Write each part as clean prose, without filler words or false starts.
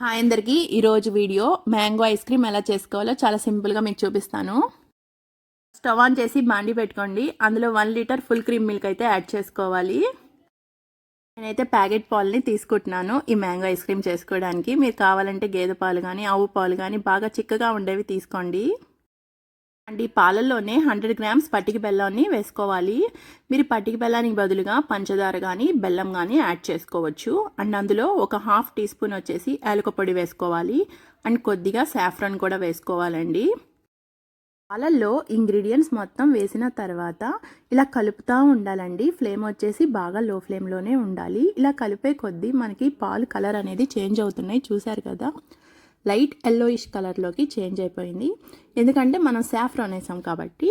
Hi అందరికీ ఈరోజు video mango ice cream ఎలా చేసుకోవాలో చాలా సింపుల్గా మీకు చూపిస్తాను. స్టవ్ ఆన్ చేసి బాండి పెట్టుకోండి. అందులో 1 లీటర్ ఫుల్ క్రీమ్ మిల్క్ అయితే యాడ్ చేసుకోవాలి. నేనైతే ప్యాకెట్ పాలని తీసుకుంటున్నాను ఈ మ్యాంగో ఐస్ క్రీమ్ చేసుకోవడానికి. మీరు కావాలంటే గేదె పాలు కానీ ఆవు పాలు కానీ బాగా చిక్కగా ఉండేవి తీసుకోండి. అండ్ ఈ పాలల్లోనే 100 గ్రామ్స్ పట్టిక బెల్లాన్ని వేసుకోవాలి. మీరు పట్టిక బెల్లానికి బదులుగా పంచదార కానీ బెల్లం కానీ యాడ్ చేసుకోవచ్చు. అండ్ అందులో ఒక హాఫ్ టీ స్పూన్ వచ్చేసి యాలక పొడి వేసుకోవాలి. అండ్ కొద్దిగా సాఫ్రాన్ కూడా వేసుకోవాలండి. పాలల్లో ఇంగ్రీడియంట్స్ మొత్తం వేసిన తర్వాత ఇలా కలుపుతూ ఉండాలండి. ఫ్లేమ్ వచ్చేసి బాగా లో ఫ్లేమ్లోనే ఉండాలి. ఇలా కలిపే కొద్దీ మనకి పాలు కలర్ అనేది చేంజ్ అవుతున్నాయి, చూసారు కదా. లైట్ ఎల్లోయిష్ కలర్లోకి చేంజ్ అయిపోయింది, ఎందుకంటే మనం సాఫ్రాన్ వేసాం కాబట్టి.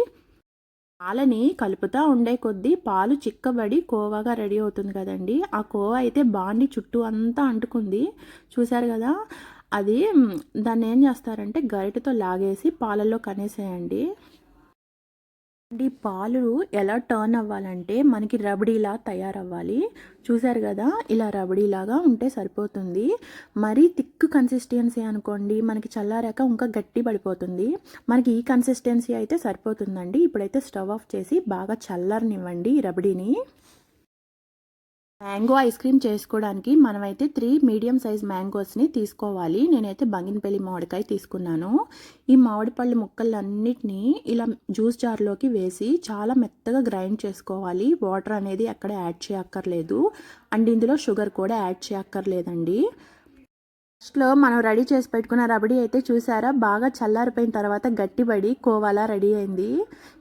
పాలని కలుపుతూ ఉండే కొద్దీ పాలు చిక్కబడి కోవాగా రెడీ అవుతుంది కదండి. ఆ కోవా అయితే బాండి చుట్టూ అంతా అంటుకుంది, చూసారు కదా. అది దాన్ని ఏం చేస్తారంటే గరిటెతో లాగేసి పాలల్లో కనేసేయండి. ఈ పాలు ఎలా టర్న్ అవ్వాలంటే మనకి రబడీలా తయారవ్వాలి, చూసారు కదా. ఇలా రబడీలాగా ఉంటే సరిపోతుంది. మరీ థిక్ కన్సిస్టెన్సీ అనుకోండి మనకి చల్లారాక ఇంకా గట్టి పడిపోతుంది. మనకి ఈ కన్సిస్టెన్సీ అయితే సరిపోతుందండి. ఇప్పుడైతే స్టవ్ ఆఫ్ చేసి బాగా చల్లారనివ్వండి ఈ రబడీని. మ్యాంగో ఐస్ క్రీమ్ చేసుకోవడానికి మనమైతే 3 మీడియం సైజ్ మ్యాంగోస్ని తీసుకోవాలి. నేనైతే బంగినపల్లి మామిడికాయ తీసుకున్నాను. ఈ మామిడి పళ్ళు ముక్కలన్నిటినీ ఇలా జ్యూస్ జార్లోకి వేసి చాలా మెత్తగా గ్రైండ్ చేసుకోవాలి. వాటర్ అనేది ఎక్కడ యాడ్ చేయక్కర్లేదు. అండ్ ఇందులో షుగర్ కూడా యాడ్ చేయక్కర్లేదండి. ఫస్ట్లో మనం రెడీ చేసి పెట్టుకున్న రబడీ అయితే చూసారా, బాగా చల్లారిపోయిన తర్వాత గట్టిపడి కోవాలా రెడీ అయింది.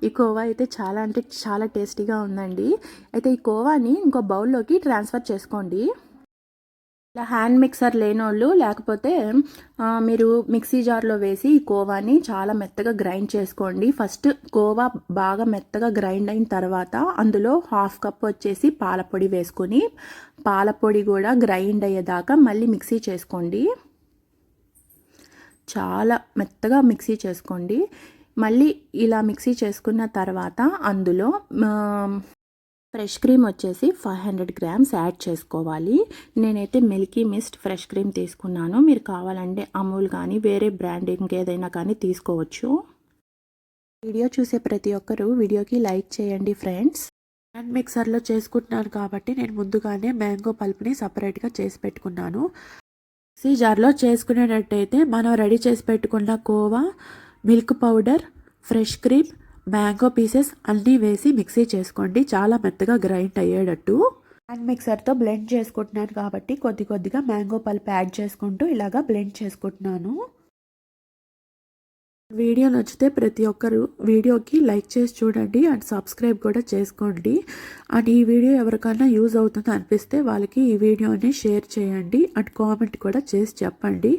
ఈ కోవా అయితే చాలా అంటే చాలా టేస్టీగా ఉందండి. అయితే ఈ కోవాని ఇంకో బౌల్లోకి ట్రాన్స్ఫర్ చేసుకోండి. ఇలా హ్యాండ్ మిక్సర్ లేనోళ్ళు లేకపోతే మీరు మిక్సీ జార్లో వేసి ఈ కోవాని చాలా మెత్తగా గ్రైండ్ చేసుకోండి. ఫస్ట్ కోవా బాగా మెత్తగా గ్రైండ్ అయిన తర్వాత అందులో హాఫ్ కప్ వచ్చేసి పాలపొడి వేసుకొని పాలపొడి కూడా గ్రైండ్ అయ్యేదాకా మళ్ళీ మిక్సీ చేసుకోండి. చాలా మెత్తగా మిక్సీ చేసుకోండి. మళ్ళీ ఇలా మిక్సీ చేసుకున్న తర్వాత అందులో ఫ్రెష్ క్రీమ్ వచ్చేసి 500 గ్రామ్స్ యాడ్ చేసుకోవాలి. నేనైతే మిల్కీ మిస్ట్ ఫ్రెష్ క్రీమ్ తీసుకున్నాను. మీరు కావాలంటే అమూల్ కానీ వేరే బ్రాండ్ ఇంకేదైనా కానీ తీసుకోవచ్చు. వీడియో చూసే ప్రతి ఒక్కరూ వీడియోకి లైక్ చేయండి ఫ్రెండ్స్. హ్యాండ్ మిక్సర్లో చేసుకుంటున్నాను కాబట్టి నేను ముందుగానే మ్యాంగో పల్ప్ని సపరేట్గా చేసి పెట్టుకున్నాను. మిక్సీ జార్లో చేసుకునేటట్టయితే మనం రెడీ చేసి పెట్టుకున్న khoa, milk powder, fresh cream, mango pieces అన్నీ వేసి మిక్సీ చేసుకోండి, చాలా మెత్తగా గ్రైండ్ అయ్యేటట్టు. హ్యాండ్ మిక్సర్తో బ్లెండ్ చేసుకుంటున్నాను కాబట్టి కొద్ది కొద్దిగా మ్యాంగో పల్ప్ యాడ్ చేసుకుంటూ ఇలాగా బ్లెండ్ చేసుకుంటున్నాను. వీడియో నచ్చితే ప్రతి ఒక్కరు వీడియోకి లైక్ చేసి చూడండి అండ్ సబ్స్క్రైబ్ కూడా చేసుకోండి. అండ్ ఈ వీడియో ఎవరికైనా యూజ్ అవుతుంది అనిపిస్తే వాళ్ళకి ఈ వీడియోని షేర్ చేయండి అండ్ కామెంట్ కూడా చేసి చెప్పండి.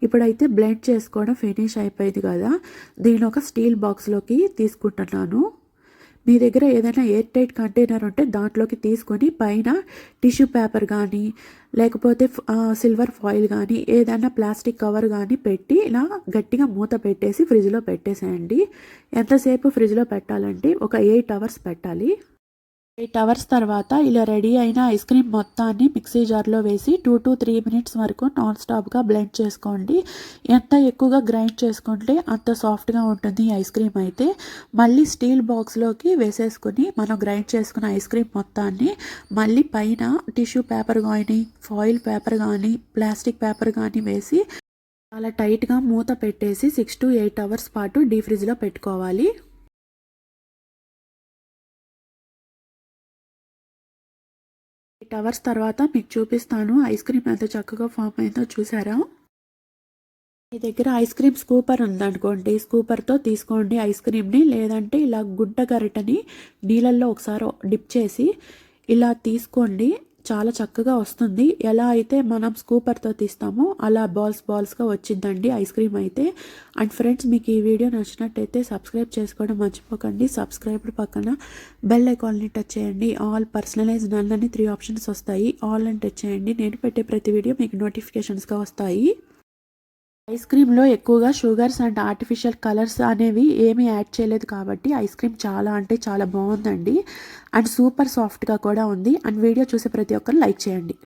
ఇప్పుడైతే బ్లెండ్ చేసుకోవడం ఫినిష్ అయిపోయింది కదా, దీని ఒక స్టీల్ బాక్స్లోకి తీసుకుంటున్నాను. మీ దగ్గర ఏదైనా ఎయిర్ టైట్ కంటైనర్ ఉంటే దాంట్లోకి తీసుకొని పైన టిష్యూ పేపర్ కానీ లేకపోతే సిల్వర్ ఫాయిల్ కానీ ఏదైనా ప్లాస్టిక్ కవర్ కానీ పెట్టి ఇలా గట్టిగా మూత పెట్టేసి ఫ్రిడ్జ్లో పెట్టేసేయండి. ఎంతసేపు ఫ్రిడ్జ్లో పెట్టాలంటే ఒక 8 అవర్స్ పెట్టాలి. 8 అవర్స్ తర్వాత ఇలా రెడీ అయిన ఐస్ క్రీమ్ మొత్తాన్ని మిక్సీ జార్లో వేసి 2 to 3 మినిట్స్ వరకు నాన్ స్టాప్గా బ్లెండ్ చేసుకోండి. ఎంత ఎక్కువగా గ్రైండ్ చేసుకుంటే అంత సాఫ్ట్గా ఉంటుంది ఈ ఐస్ క్రీమ్ అయితే. మళ్ళీ స్టీల్ బాక్స్లోకి వేసేసుకుని మనం గ్రైండ్ చేసుకున్న ఐస్ క్రీమ్ మొత్తాన్ని మళ్ళీ పైన టిష్యూ పేపర్ కానీ ఫాయిల్ పేపర్ కానీ ప్లాస్టిక్ పేపర్ కానీ వేసి చాలా టైట్గా మూత పెట్టేసి 6 to 8 అవర్స్ పాటు డీ ఫ్రిడ్జ్లో పెట్టుకోవాలి. 8 అవర్స్ తర్వాత మీకు చూపిస్తాను ఐస్ క్రీమ్ ఎంత చక్కగా ఫామ్ అయిందో, చూసారా. మీ దగ్గర ఐస్ క్రీమ్ స్కూపర్ ఉందనుకోండి, స్కూపర్తో తీసుకోండి ఐస్ క్రీమ్ని. లేదంటే ఇలా గుడ్డ గరిటని నీళ్ళల్లో ఒకసారి డిప్ చేసి ఇలా తీసుకోండి, చాలా చక్కగా వస్తుంది. ఎలా అయితే మనం స్కూపర్తో తీస్తామో అలా బాల్స్గా వచ్చిందండి ఐస్ క్రీమ్ అయితే. అండ్ ఫ్రెండ్స్, మీకు ఈ వీడియో నచ్చినట్టయితే సబ్స్క్రైబ్ చేసుకోవడం మర్చిపోకండి. సబ్స్క్రైబ్ పక్కన బెల్ ఐకాన్ని టచ్ చేయండి. ఆల్ పర్సనలైజ్ నన్ అని 3 ఆప్షన్స్ వస్తాయి. ఆల్ అని టచ్ చేయండి. నేను పెట్టే ప్రతి వీడియో మీకు నోటిఫికేషన్స్గా వస్తాయి. ఐస్ క్రీమ్లో ఎక్కువగా షుగర్స్ అండ్ ఆర్టిఫిషియల్ కలర్స్ అనేవి ఏమీ యాడ్ చేయలేదు కాబట్టి ఐస్ క్రీమ్ చాలా అంటే చాలా బాగుందండి. అండ్ సూపర్ సాఫ్ట్గా కూడా ఉంది. అండ్ వీడియో చూసే ప్రతి ఒక్కరు లైక్ చేయండి.